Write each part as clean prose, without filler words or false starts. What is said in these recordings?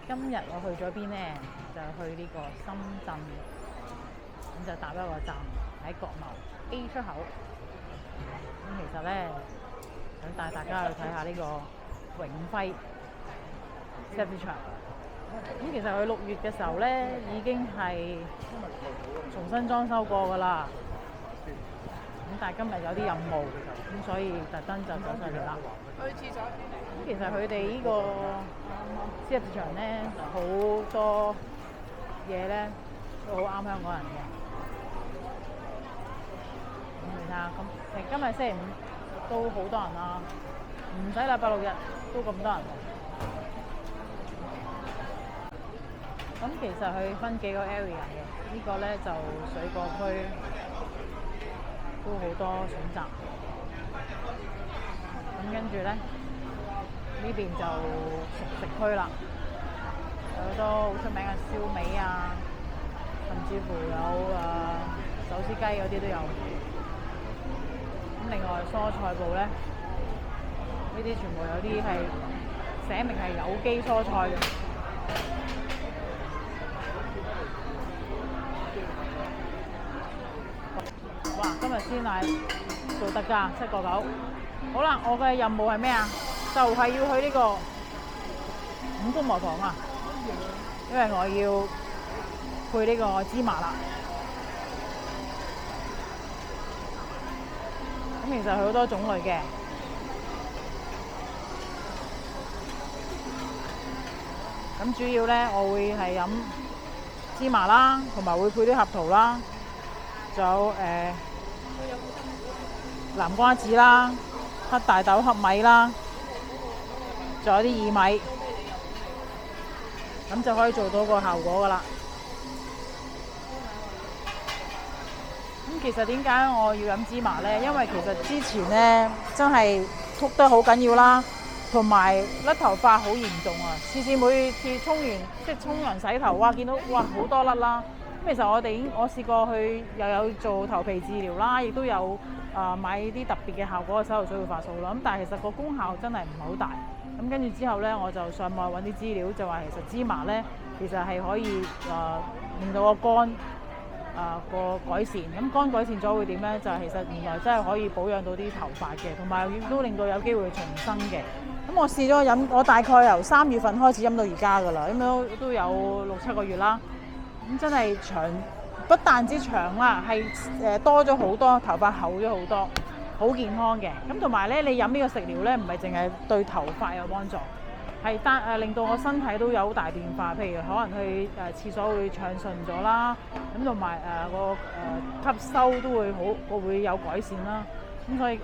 今日我去咗邊呢？就去呢個深圳，咁就搭一個站喺國貿 A 出口。咁其實呢，想帶大家去睇下呢個永輝 Seven 場。咁其實佢6月嘅時候呢，已經係重新裝修過㗎啦。咁但係今日有啲任務，咁所以特登就走上嚟啦。去廁所。咁其實佢哋呢個超級市場咧，好多嘢咧都好啱香港人嘅。咁你睇下，咁今日星期5都好多人啦，唔使禮拜6日都咁多人。咁其實佢分幾個 area 嘅，呢個咧就水果區。都好多選擇，咁跟住咧呢邊就熟食區啦，有好多好出名嘅燒味啊，甚至乎有手撕雞嗰啲都有。咁另外蔬菜部咧，呢啲全部有啲係寫明係有機蔬菜嘅。哇！今日鮮奶做特價7.9。好啦，我嘅任務係咩啊？就係要去呢個五福磨房啊，因為我要配呢個芝麻啦。咁其實佢好多種類嘅，咁主要咧我會係飲芝麻啦，同埋會配啲合桃啦。仲有南瓜子啦、黑大豆、黑米啦，仲有啲薏米，咁就可以做到個效果噶啦。咁其實點解我要飲芝麻呢？因為其實之前呢真係禿得好緊要啦，同埋甩頭髮好嚴重啊！次每次沖完洗頭，哇見到哇好多甩啦〜其實我試過去又有做頭皮治療啦，亦都有買啲特別嘅效果嘅洗頭水會發素啦。咁但係其實個功效真係唔係好大。咁跟住之後呢，我就上網揾啲資料，就話其實芝麻呢，其實係可以令到個肝個改善。咁肝改善咗會點呢？就係其實原來真係可以保養到啲頭髮嘅，同埋亦都令到有機會重生嘅。咁我試咗飲，我大概由3月份開始飲到而家㗎啦，咁都有6-7個月啦。咁真係長，不但止長啦，係多咗好多，頭髮厚咗好多，好健康嘅。咁同埋咧，你飲呢個食療咧，唔係淨係對頭髮有幫助，係令到我身體都有好大變化。譬如可能去廁所會暢順咗啦，咁同埋吸收都會有改善啦。咁所以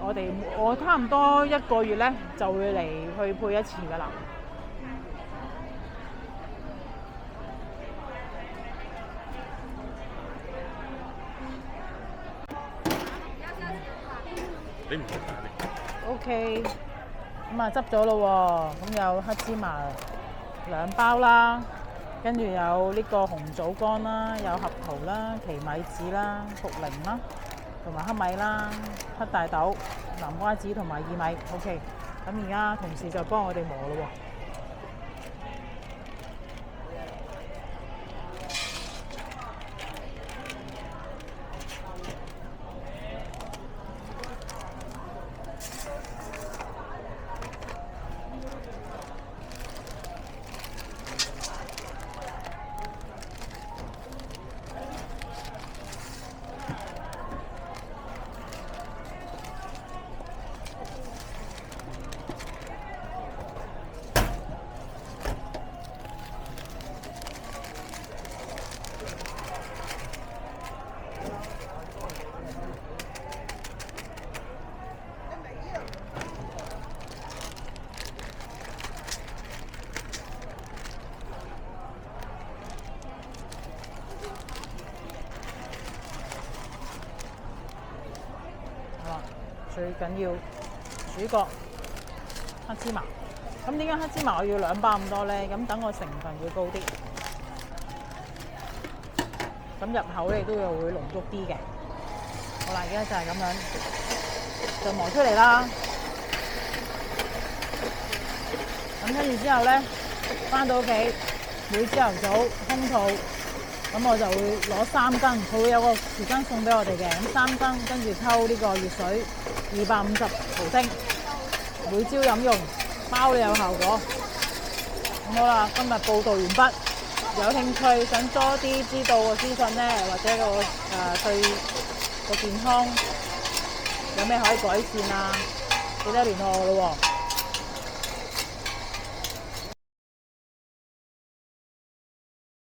我差唔多1個月咧就會嚟去配一次㗎啦。你唔食飯 OK， 咁執咗咯喎，咁有黑芝麻2包啦，跟住有呢個紅棗乾啦，有合桃啦、奇米子啦、茯苓啦，同埋黑米啦、黑大豆、南瓜子同埋薏米。OK， 咁而家同事就幫我哋磨咯喎。最緊要主角黑芝麻。咁點解黑芝麻我要2包咁多呢？咁等我成分會高啲，咁入口咧都又會濃郁啲嘅。好啦，而家就係咁樣就磨出嚟啦。咁跟住之後咧，翻到屋企每朝頭早空肚，咁我就會攞3羹，佢會有個匙羹送俾我哋嘅，咁3羹跟住溝呢個熱水250毫升，每朝飲用，包你有效果。咁好啦，今日報道完畢。有興趣想多啲知道個資訊呢，或者對個健康有咩可以改善啊，記得聯絡我咯喎。